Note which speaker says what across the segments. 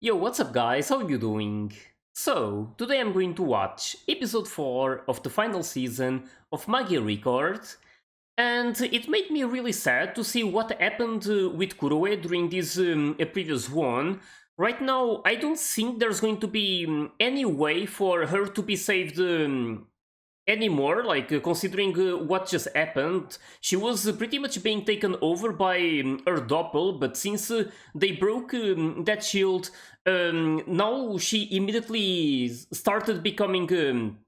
Speaker 1: Yo, what's up guys, how you doing? So, today I'm going to watch episode 4 of the final season of Magia Record, and it made me really sad to see what happened with Kuroe during this previous one. Right now, I don't think there's going to be any way for her to be saved anymore, like considering what just happened. She was pretty much being taken over by her doppel, but since they broke that shield, now she immediately started becoming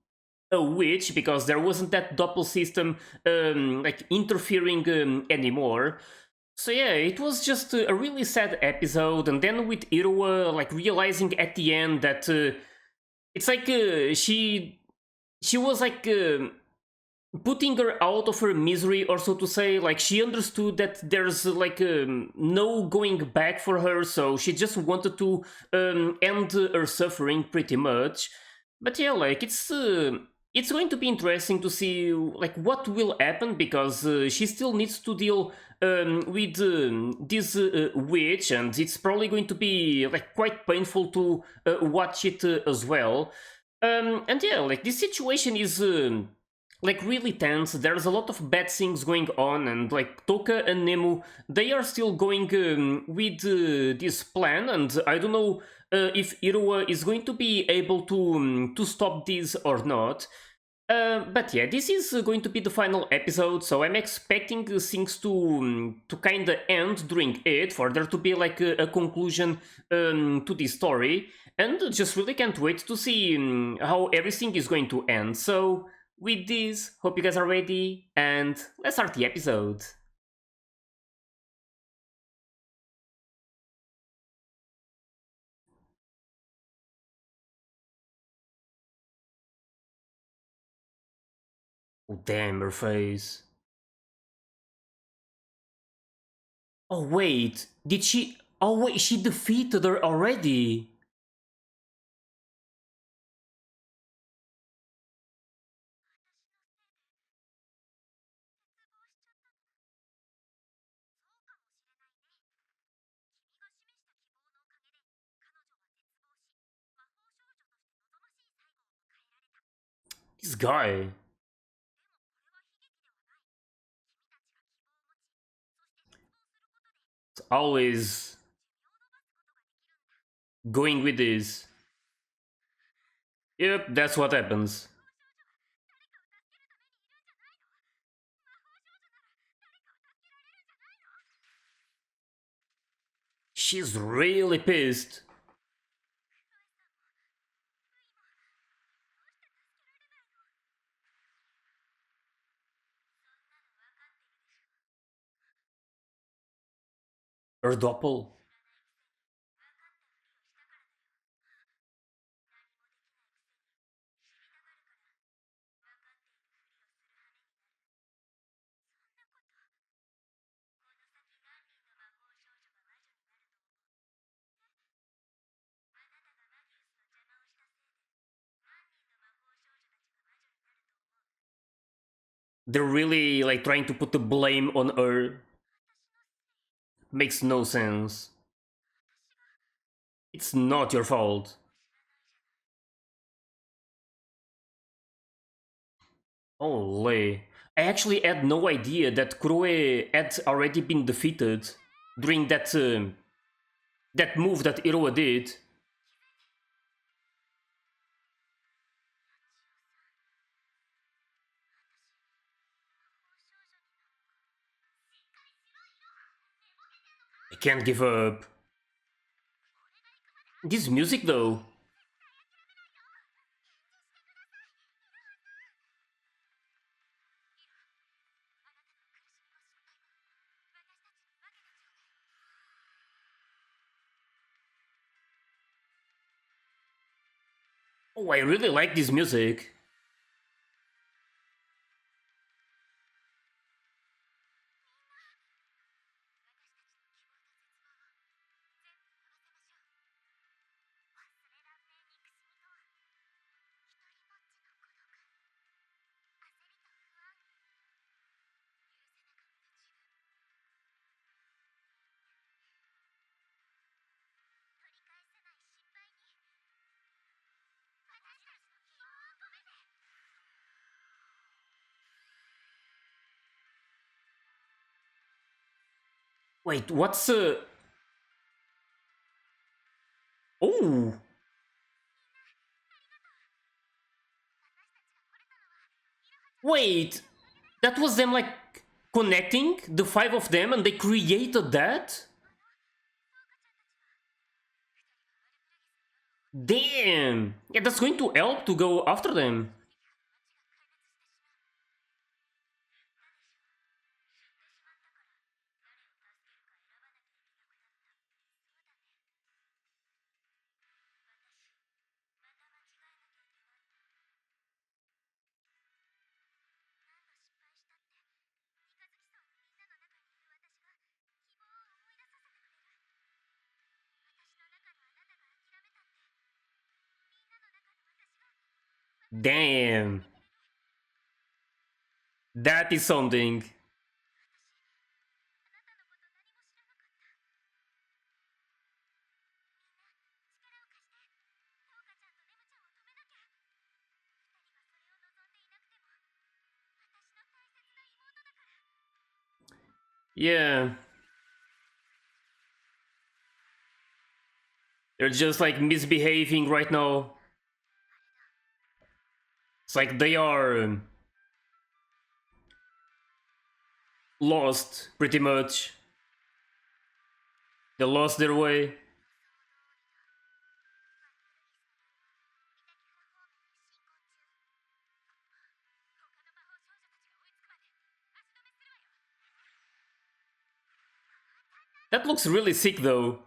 Speaker 1: a witch because there wasn't that doppel system like interfering anymore. So yeah, it was just a really sad episode, and then with Iroha like realizing at the end that it's like she was like putting her out of her misery, or so to say. Like she understood that there's like no going back for her, so she just wanted to end her suffering pretty much. But yeah, like it's going to be interesting to see like what will happen, because she still needs to deal with this witch, and it's probably going to be like quite painful to watch it as well. And yeah, like this situation is like really tense. There's a lot of bad things going on, and like Toka and Nemu, they are still going with this plan, and I don't know if Iroha is going to be able to stop this or not. But yeah, this is going to be the final episode, so I'm expecting things to kind of end during it, for there to be like a conclusion to this story, and just really can't wait to see how everything is going to end. So with this, hope you guys are ready, and let's start the episode. Oh damn, her face. Oh wait, did she? Oh wait, she defeated her already. This guy. It's always going with this. Yep, that's what happens. She's really pissed. Her doppel. They're really like trying to put the blame on her. Makes no sense. It's not your fault. Holy. I actually had no idea that Kuroe had already been defeated during that move that Iroha did. I can't give up. This music though. Oh, I really like this music. Wait, what's Oh, wait, that was them like connecting the five of them and they created that? Damn! Yeah, that's going to help to go after them. Damn. That is something. Yeah. They're just like misbehaving right now. It's like they are lost, pretty much. They lost their way. That looks really sick though.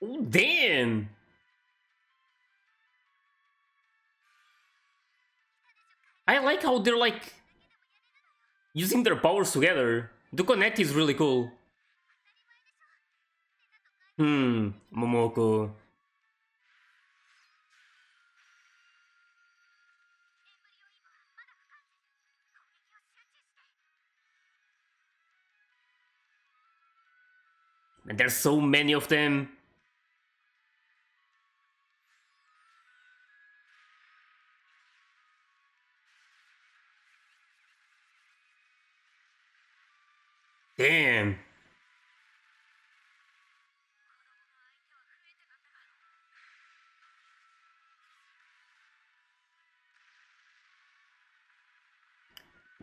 Speaker 1: Oh, damn! I like how they're like using their powers together. The connect is really cool. Momoko. And there's so many of them. Damn.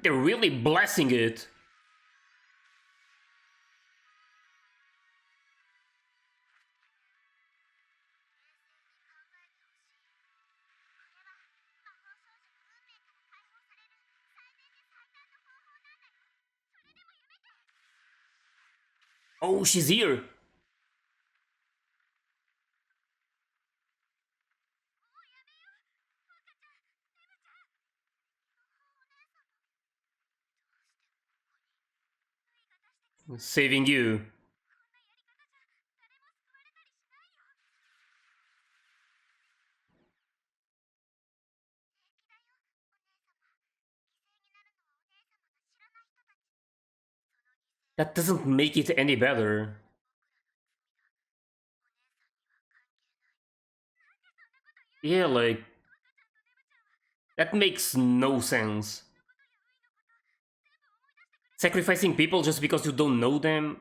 Speaker 1: They're really blessing it. Oh, she's here. Saving you. That doesn't make it any better. Yeah, like, that makes no sense. Sacrificing people just because you don't know them?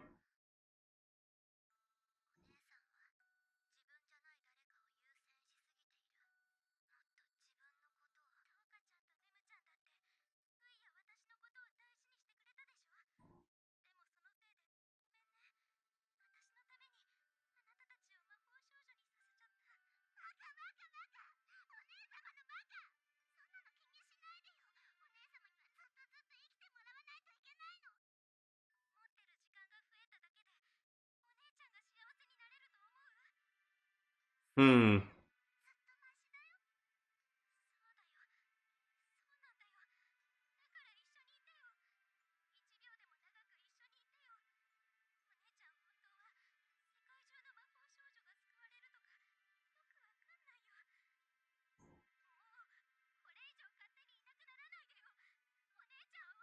Speaker 1: Hmm.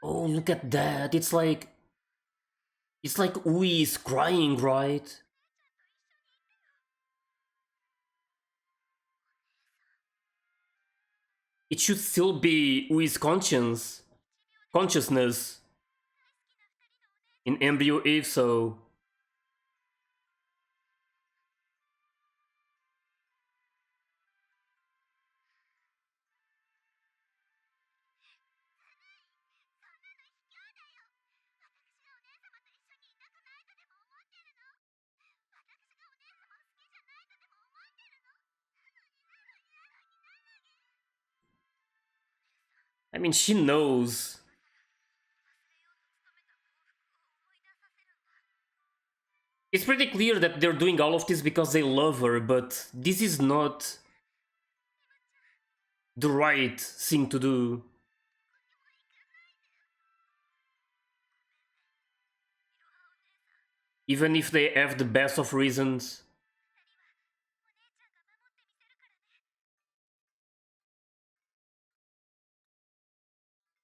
Speaker 1: Oh, look at that. It's like It's like Ui is crying, right? It should still be Ui's consciousness in embryo if so. I mean, she knows. It's pretty clear that they're doing all of this because they love her, but this is not the right thing to do. Even if they have the best of reasons.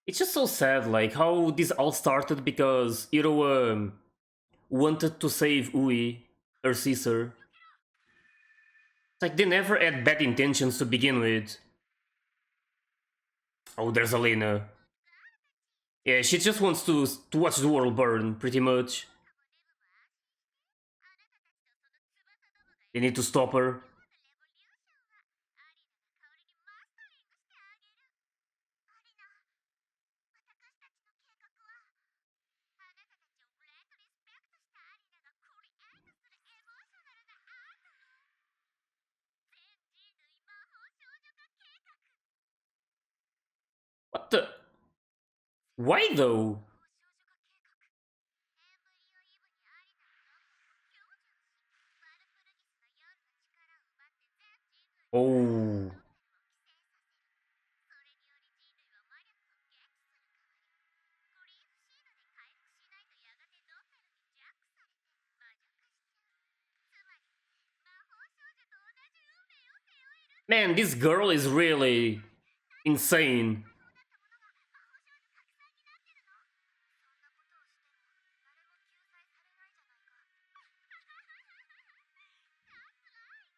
Speaker 1: It's just so sad, like, how this all started because Hiro wanted to save Ui, her sister. It's like they never had bad intentions to begin with. Oh, there's Alena. Yeah, she just wants to watch the world burn, pretty much. They need to stop her. What the? Why though? Oh. Man, this girl is really insane.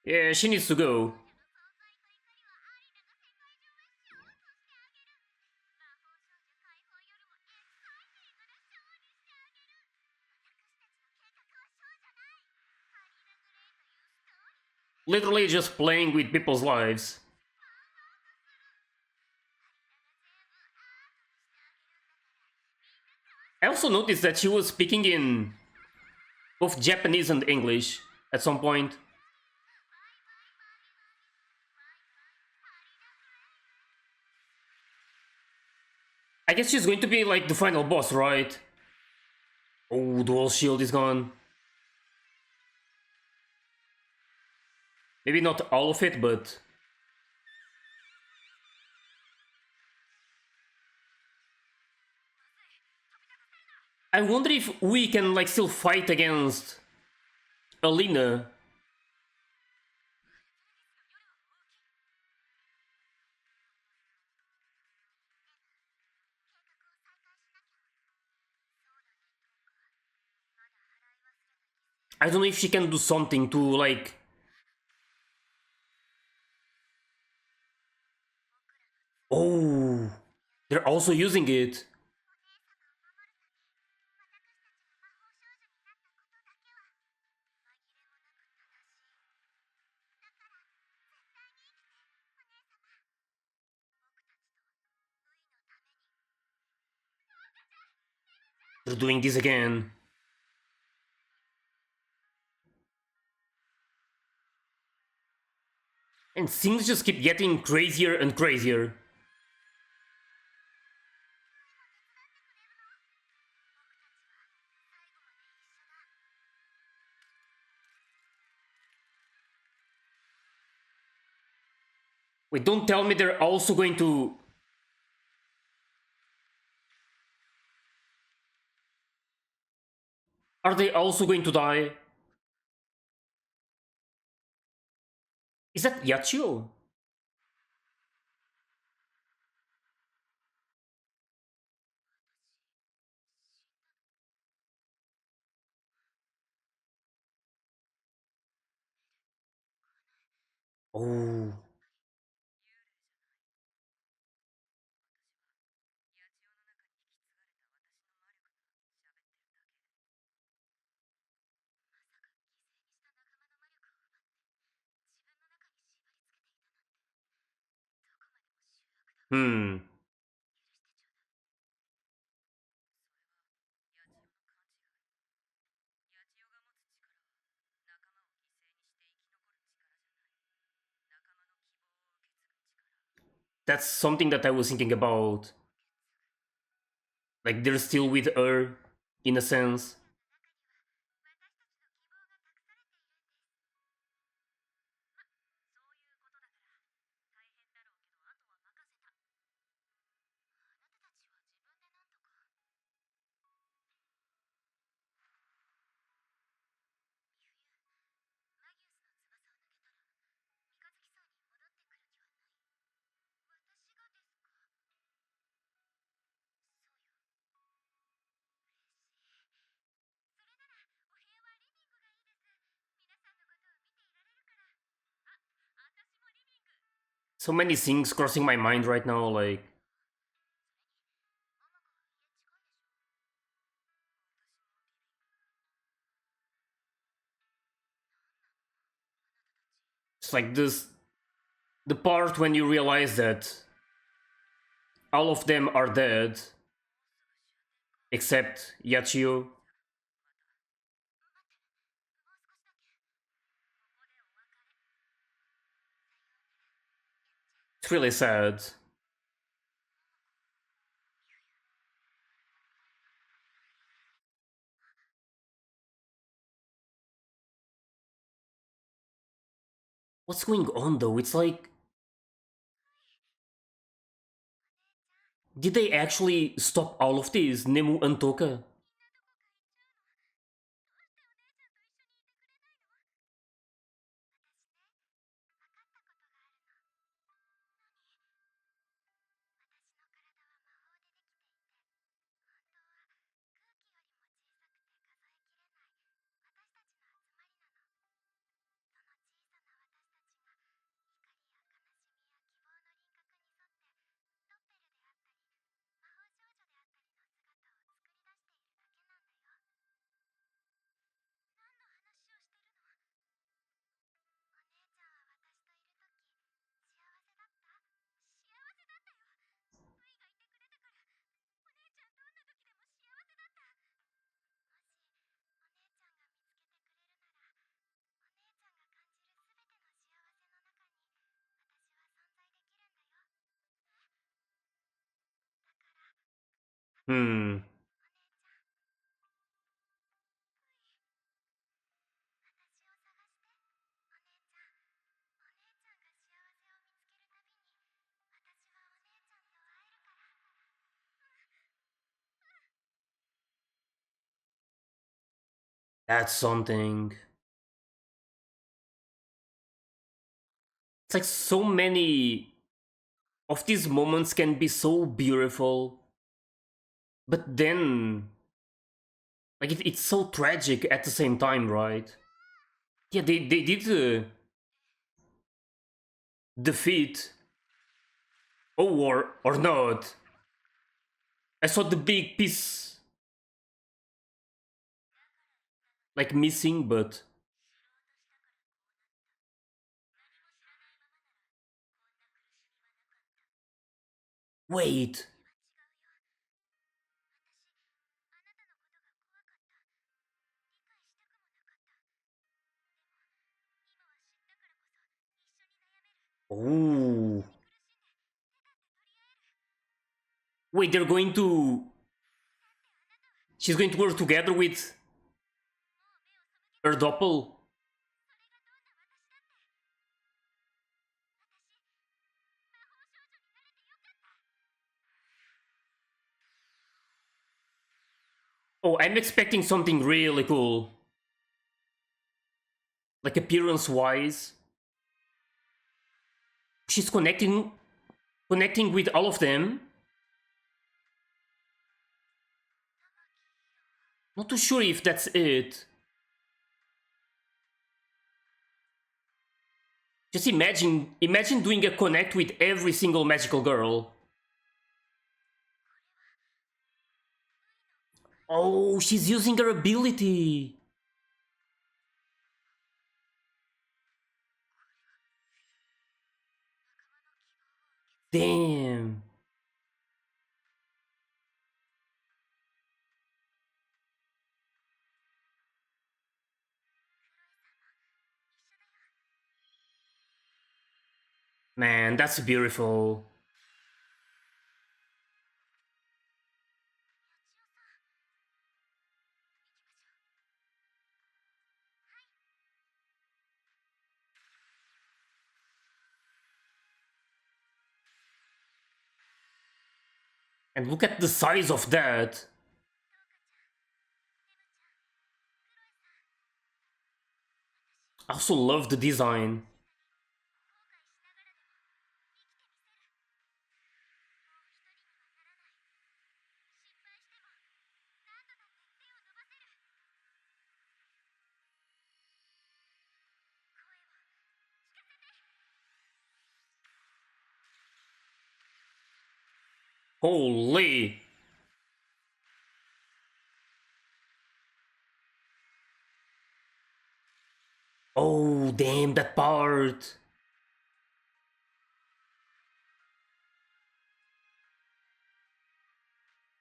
Speaker 1: Yeah, she needs to go. Literally just playing with people's lives. I also noticed that she was speaking in both Japanese and English at some point. I guess she's going to be like the final boss, right? Oh, dual shield is gone. Maybe not all of it, but I wonder if we can like still fight against Alina. I don't know if she can do something to like. Oh, they're also using it. They're doing this again. And things just keep getting crazier and crazier. Wait, don't tell me they're also going to. Are they also going to die? Is that Yachio? Oh. Hmm. That's something that I was thinking about. Like they're still with her, in a sense. So many things crossing my mind right now, like it's like this the part when you realize that all of them are dead except Yachio. It's really sad. What's going on though? It's like, did they actually stop all of this, Nemu and Toka? Hmm. That's something. It's like so many of these moments can be so beautiful, but then like it's so tragic at the same time, right? Yeah, they did defeat, oh, or not. I saw the big piece like missing, but wait. Oh, wait, they're going to. She's going to work together with her doppel. Oh, I'm expecting something really cool, like appearance wise. She's connecting with all of them. Not too sure if that's it. Just imagine doing a connect with every single magical girl. Oh, she's using her ability. Damn. Man, that's beautiful. And look at the size of that. I also love the design. Holy. Oh, damn, that part.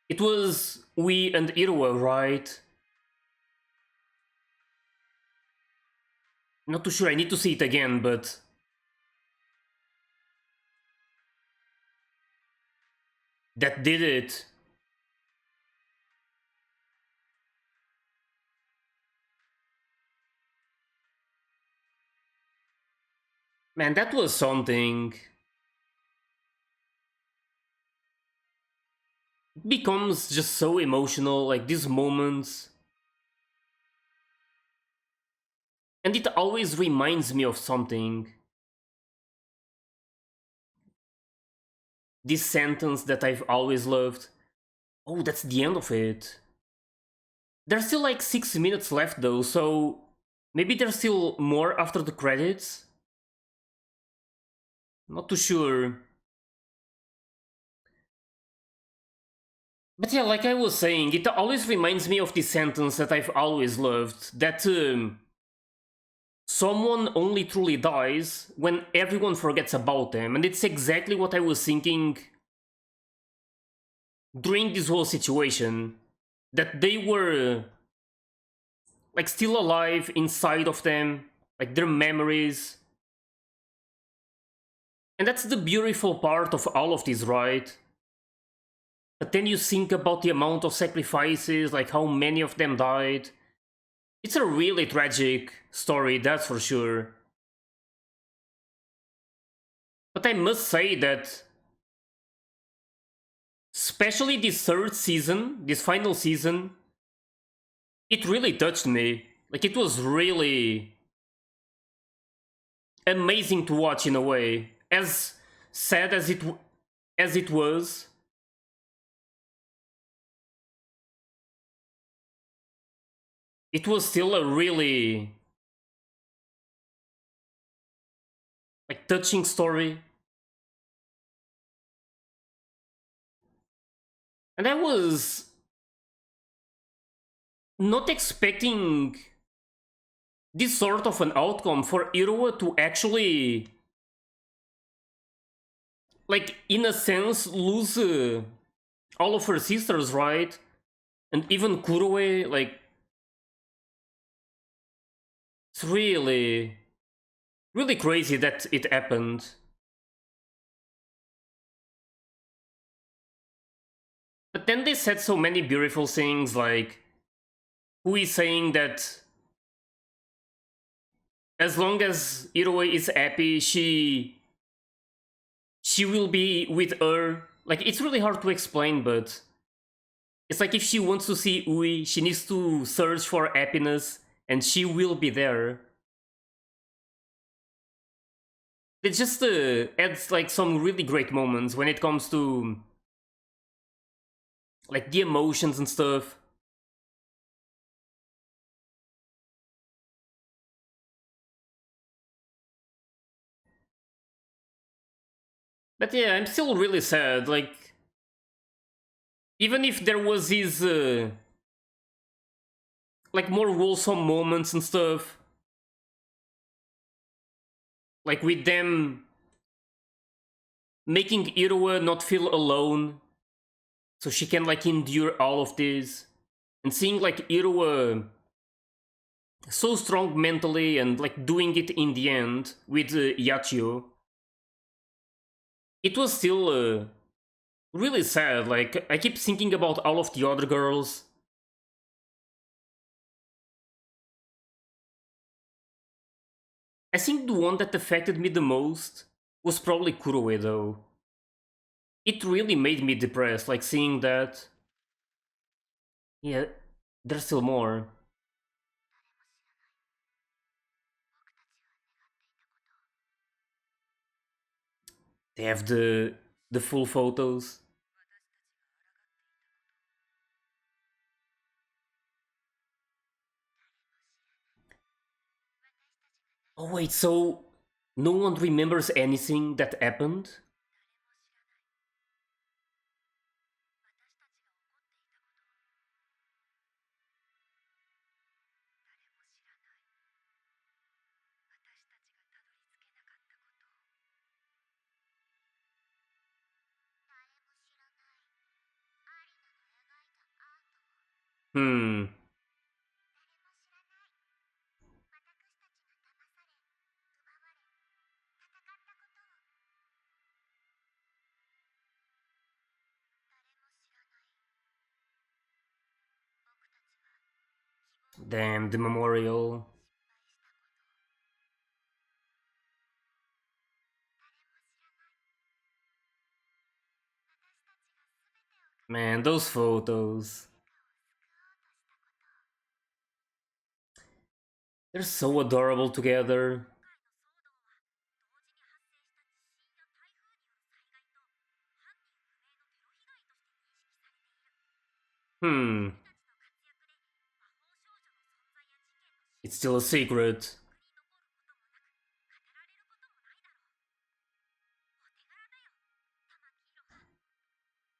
Speaker 1: It was we and Irwa, right? Not too sure, I need to see it again, but that did it. Man, that was something. It becomes just so emotional, like these moments. And it always reminds me of something. This sentence that I've always loved. Oh, that's the end of it. There's still like 6 minutes left though, so maybe there's still more after the credits? Not too sure. But yeah, like I was saying, it always reminds me of this sentence that I've always loved. That someone only truly dies when everyone forgets about them. And it's exactly what I was thinking during this whole situation. That they were like still alive inside of them, like their memories. And that's the beautiful part of all of this, right? But then you think about the amount of sacrifices, like how many of them died. It's a really tragic story, that's for sure. But I must say that, especially this third season, this final season, it really touched me. Like, it was really amazing to watch in a way. As sad as it was, it was still a really like touching story. And I was not expecting this sort of an outcome for Iroha to actually, like, in a sense, lose all of her sisters, right? And even Kuroe, like, it's really, really crazy that it happened. But then they said so many beautiful things, like, who is saying that as long as Iroha is happy, she will be with her. Like, it's really hard to explain, but it's like if she wants to see Ui, she needs to search for happiness, and she will be there. It just adds like some really great moments when it comes to like the emotions and stuff. But yeah, I'm still really sad. Like, even if there was these like more wholesome moments and stuff, like with them making Iroha not feel alone, so she can like endure all of this, and seeing like Iroha so strong mentally and like doing it in the end with Yachio, it was still really sad. Like, I keep thinking about all of the other girls. I think the one that affected me the most was probably Kuroe though. It really made me depressed, like seeing that. Yeah, there's still more. They have the full photos. Oh wait, so no one remembers anything that happened? Hmm. Damn, the memorial. Man, those photos. They're so adorable together. Hmm. It's still a secret.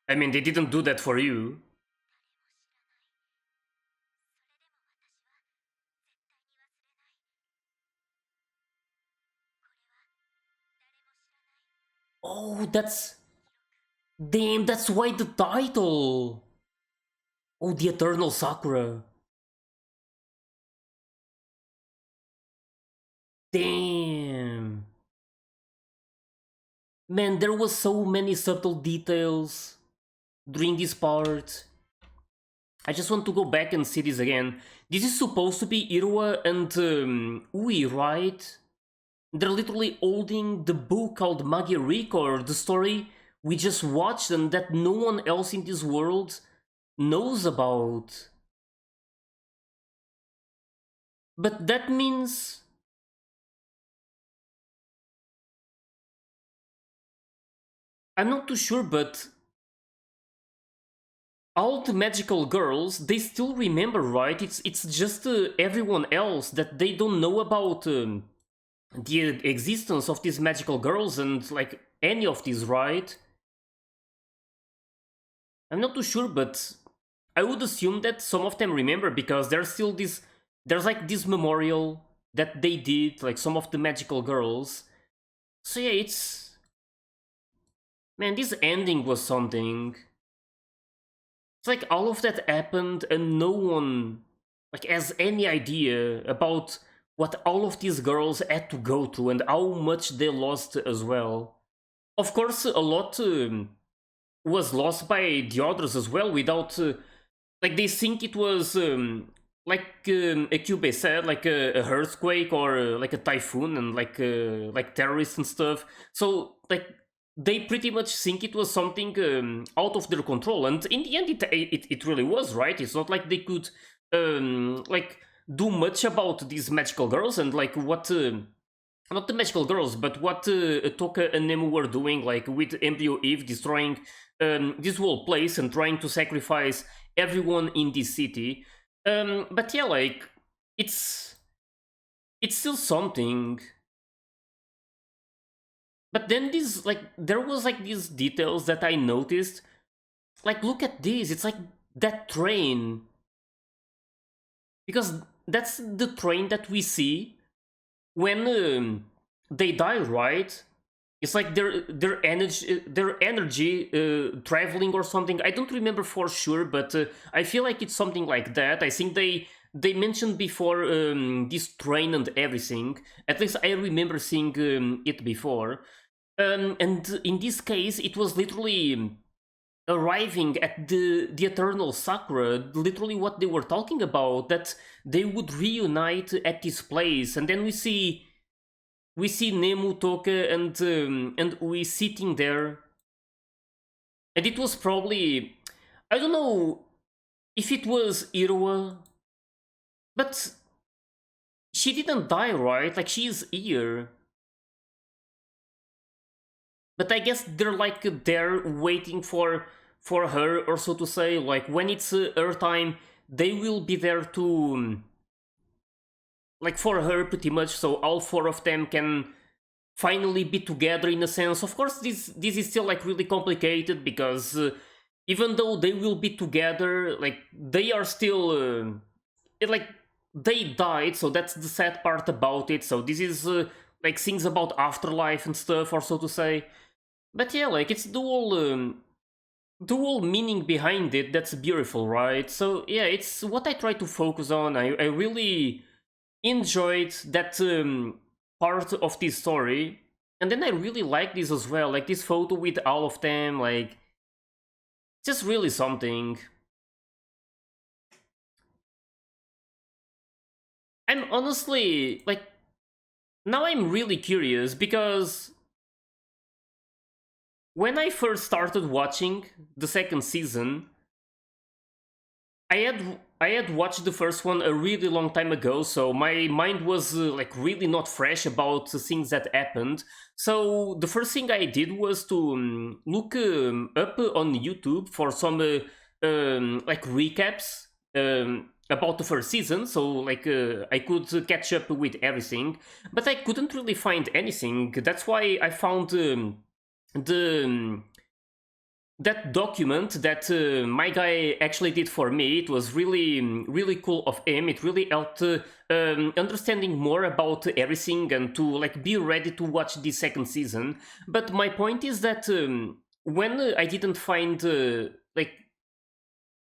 Speaker 1: I mean, they didn't do that for you. Oh, that's... Damn, that's why the title! Oh, the Eternal Sakura. Damn. Man, there was so many subtle details during this part. I just want to go back and see this again. This is supposed to be Iroha and Ui, right? They're literally holding the book called Magia Record, the story we just watched and that no one else in this world knows about. But that means... I'm not too sure, but all the magical girls, they still remember, right? It's just everyone else that they don't know about the existence of these magical girls and like any of these, right? I'm not too sure, but I would assume that some of them remember because there's still this, there's like this memorial that they did, like some of the magical girls. So yeah, it's, man, this ending was something. It's like all of that happened and no one like has any idea about what all of these girls had to go through and how much they lost as well. Of course, a lot was lost by the others as well without like they think it was like Akube said, like a earthquake or like a typhoon and like terrorists and stuff. So like they pretty much think it was something out of their control, and in the end, it really was, right. It's not like they could like do much about these magical girls and like what. Not the magical girls, but what Toka and Nemu were doing, like with Embryo Eve destroying this whole place and trying to sacrifice everyone in this city. But yeah, like it's it's still something. But then this, like, there was like these details that I noticed. Like, look at this. It's like that train, because that's the train that we see when they die, right? It's like their energy traveling or something. I don't remember for sure, but I feel like it's something like that. I think they mentioned before this train and everything. At least I remember seeing it before. And in this case, it was literally arriving at the eternal Sakura. Literally, what they were talking about, that they would reunite at this place, and then we see Nemu, Toka, and we sitting there, and it was probably, I don't know if it was Irua, but she didn't die, right? Like, she is here, but I guess they're like there waiting for her, or so to say. Like, when it's her time, they will be there to like for her pretty much, so all four of them can finally be together in a sense. Of course, this is still like really complicated, because even though they will be together, like they are still like they died, so that's the sad part about it. So this is like things about afterlife and stuff, or so to say. But yeah, like it's dual meaning behind it. That's beautiful, right? So yeah, it's what I try to focus on. I really enjoyed that part of this story, and then I really like this as well, like this photo with all of them, like just really something. I'm honestly like, now I'm really curious, because when I first started watching the second season, I had watched the first one a really long time ago, so my mind was like really not fresh about the things that happened. So the first thing I did was to look up on YouTube for some like recaps about the first season, so like I could catch up with everything. But I couldn't really find anything. That's why I found the that document that my guy actually did for me. It was really really cool of him. It really helped understanding more about everything, and to like be ready to watch the second season. But my point is that when I didn't find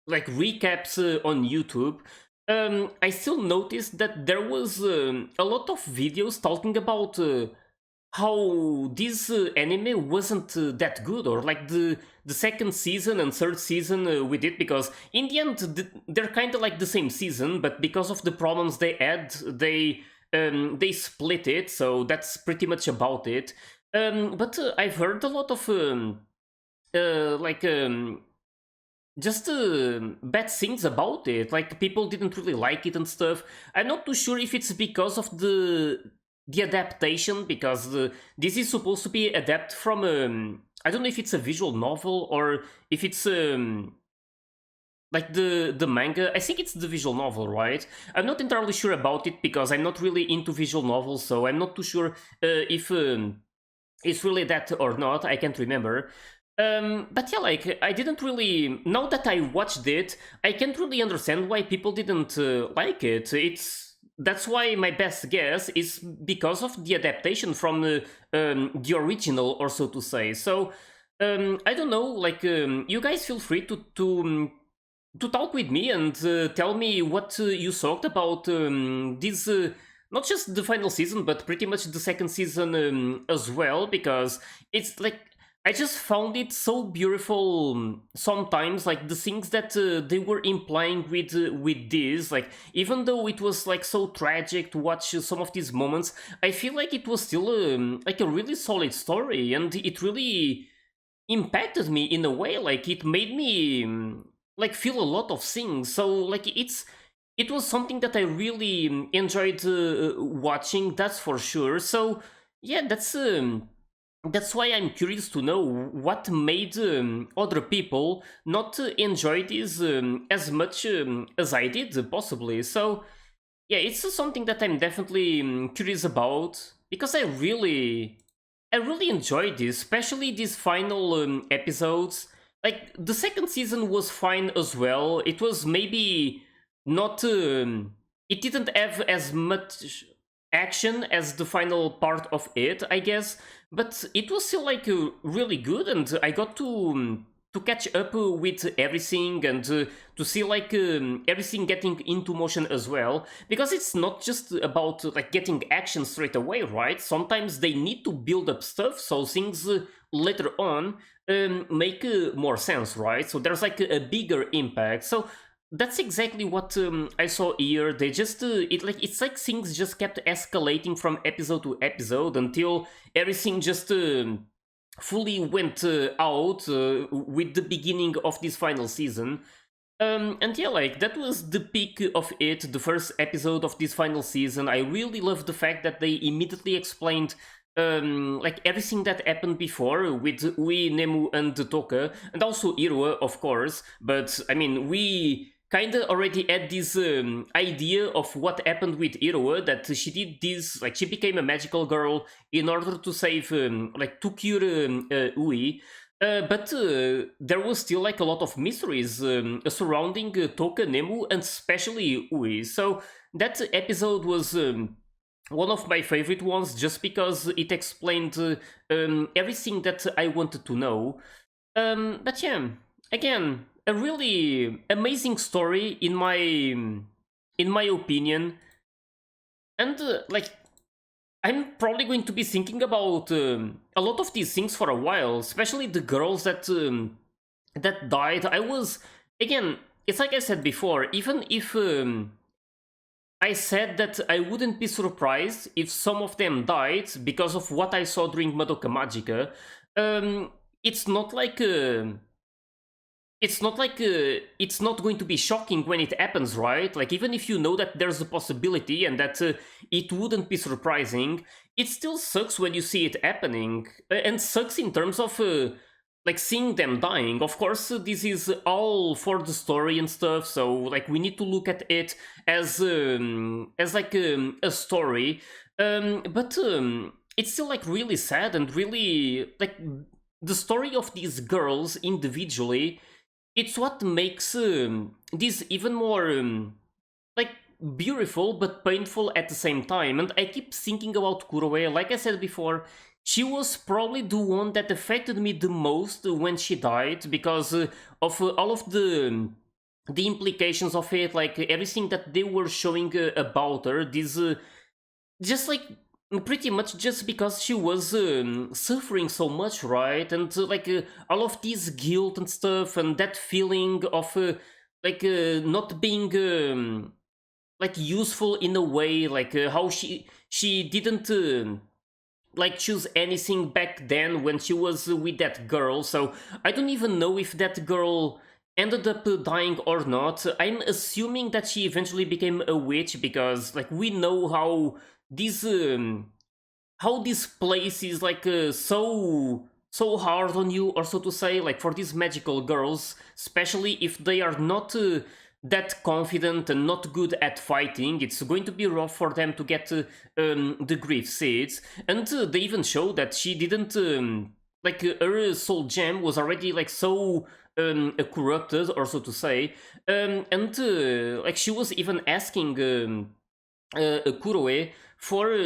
Speaker 1: like recaps on YouTube, I still noticed that there was a lot of videos talking about how this anime wasn't that good, or like the second season and third season with it, because in the end they're kind of like the same season, but because of the problems they had, they split it. So that's pretty much about it. But I've heard a lot of like just bad things about it. Like, people didn't really like it and stuff. I'm not too sure if it's because of the adaptation, because this is supposed to be adapt from I don't know if it's a visual novel or if it's like the manga. I think it's the visual novel, right? I'm not entirely sure about it, because I'm not really into visual novels, so I'm not too sure if it's really that or not. I can't remember. But yeah, like, I didn't really. Now that I watched it, I can't really understand why people didn't like it. That's why my best guess is because of the adaptation from the original, or so to say. So I don't know. Like, you guys feel free to talk with me and tell me what you thought about this. Not just the final season, but pretty much the second season as well, because it's like, I just found it so beautiful sometimes, like the things that they were implying with this. Like, even though it was like so tragic to watch some of these moments, I feel like it was still like a really solid story, and it really impacted me in a way. Like, it made me like feel a lot of things. So like, it was something that I really enjoyed watching, that's for sure. So yeah, that's why I'm curious to know what made other people not enjoy this as much as I did, possibly. So yeah, it's something that I'm definitely curious about, because I really I really enjoyed this, especially these final episodes. Like the second season was fine as well. It was maybe not. It didn't have as much action as the final part of it, I guess, but it was still like really good, and I got to catch up with everything and to see like everything getting into motion as well, because it's not just about like getting action straight away, right? Sometimes they need to build up stuff so things later on make more sense, right? So there's like a bigger impact. So that's exactly what I saw here. They just it's like things just kept escalating from episode to episode until everything just fully went out with the beginning of this final season. And yeah, like that was the peak of it, the first episode of this final season. I really love the fact that they immediately explained like everything that happened before with Ui, Nemu, and Toka, and also Irua, of course. But I mean, we kinda already had this idea of what happened with Irua, that she did this, like she became a magical girl in order to save, like to cure Ui. But there was still like a lot of mysteries surrounding Toka, Nemu, and especially Ui. So that episode was one of my favorite ones just because it explained everything that I wanted to know. But yeah, again, a really amazing story in my opinion, and like I'm probably going to be thinking about a lot of these things for a while, especially the girls that died. I was again, it's like I said before, even if I said that I wouldn't be surprised if some of them died because of what I saw during Madoka Magica. It's not like it's not going to be shocking when it happens, right? Like even if you know that there's a possibility and that it wouldn't be surprising, it still sucks when you see it happening, and sucks in terms of like seeing them dying. Of course, this is all for the story and stuff, so like we need to look at it as like a story, but it's still like really sad and really like the story of these girls individually. It's what makes this even more like beautiful but painful at the same time. And I keep thinking about Kuroe. Like I said before, she was probably the one that affected me the most when she died, because of all of the implications of it, like everything that they were showing about her. This just like pretty much just because she was suffering so much, right? And like all of this guilt and stuff, and that feeling of like not being like useful in a way, like how she didn't like choose anything back then when she was with that girl. So I don't even know if that girl ended up dying or not. I'm assuming that she eventually became a witch, because like we know how this place is like so hard on you, or so to say, like for these magical girls, especially if they are not that confident and not good at fighting. It's going to be rough for them to get the grief seeds. And they even show that she didn't like her soul gem was already like so corrupted, or so to say, and like she was even asking Kuroe for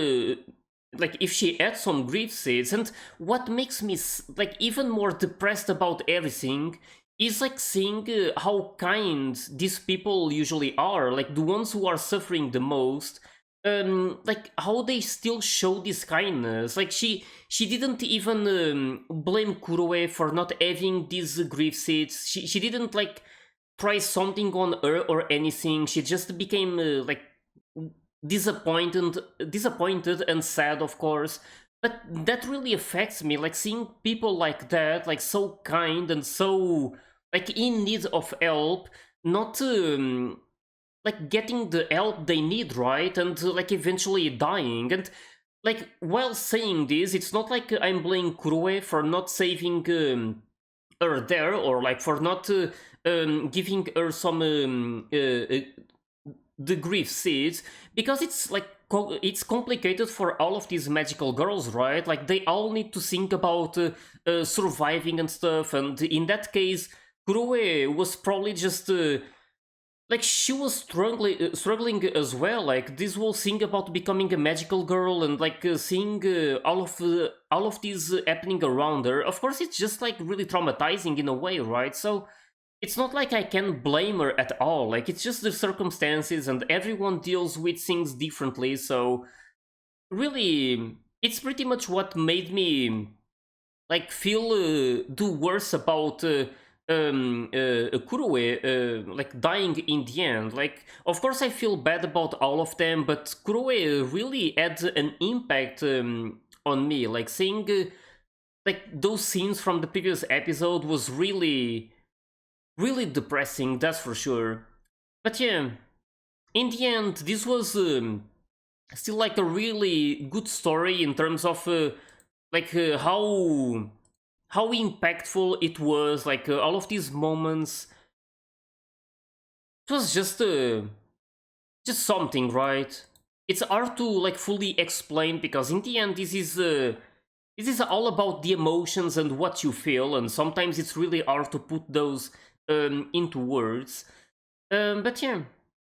Speaker 1: like if she had some grief seeds. And what makes me like even more depressed about everything is like seeing how kind these people usually are, like the ones who are suffering the most. Like how they still show this kindness. Like she didn't even blame Kuroe for not having these grief seeds. She didn't like try something on her or anything. She just became like disappointed and sad, of course. But that really affects me, like seeing people like that, like so kind and so like in need of help, not like getting the help they need, right? And like eventually dying. And like while saying this, it's not like I'm blaming Kurue for not saving her there, or like for not giving her some the grief seeds, because it's like it's complicated for all of these magical girls, right? Like they all need to think about surviving and stuff, and in that case, Kurue was probably just like she was struggling as well. Like this whole thing about becoming a magical girl and like seeing all of these happening around her. Of course, it's just like really traumatizing in a way, right? So it's not like I can blame her at all. Like it's just the circumstances, and everyone deals with things differently. So really, it's pretty much what made me like feel do worse about Kurue like dying in the end. Like, of course, I feel bad about all of them, but Kurue really had an impact on me. Like seeing like those scenes from the previous episode was really depressing. That's for sure. But yeah, in the end, this was still like a really good story in terms of like how impactful it was, like all of these moments. It was just something, right? It's hard to like fully explain because in the end this is all about the emotions and what you feel, and sometimes it's really hard to put those into words. But yeah,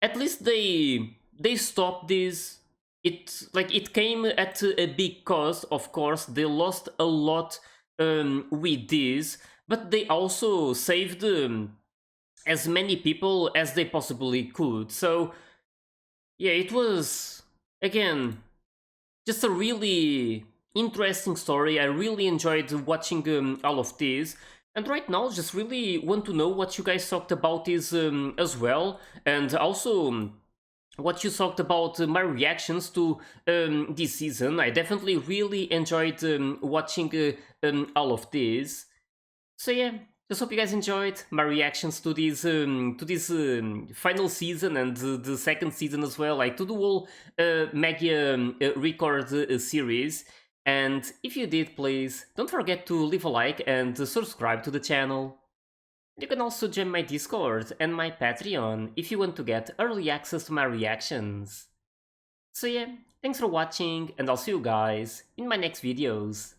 Speaker 1: at least they stopped this. It came at a big cost. Of course, they lost a lot with this, but they also saved as many people as they possibly could. So yeah, it was again just a really interesting story. I really enjoyed watching all of this. And right now, just really want to know what you guys talked about this as well. And also what you talked about my reactions to this season. I definitely really enjoyed watching all of this. So yeah, just hope you guys enjoyed my reactions to this final season and the second season as well, like to the whole Magia record series. And if you did, please don't forget to leave a like and subscribe to the channel. You can also join my Discord and my Patreon if you want to get early access to my reactions. So yeah, thanks for watching, and I'll see you guys in my next videos.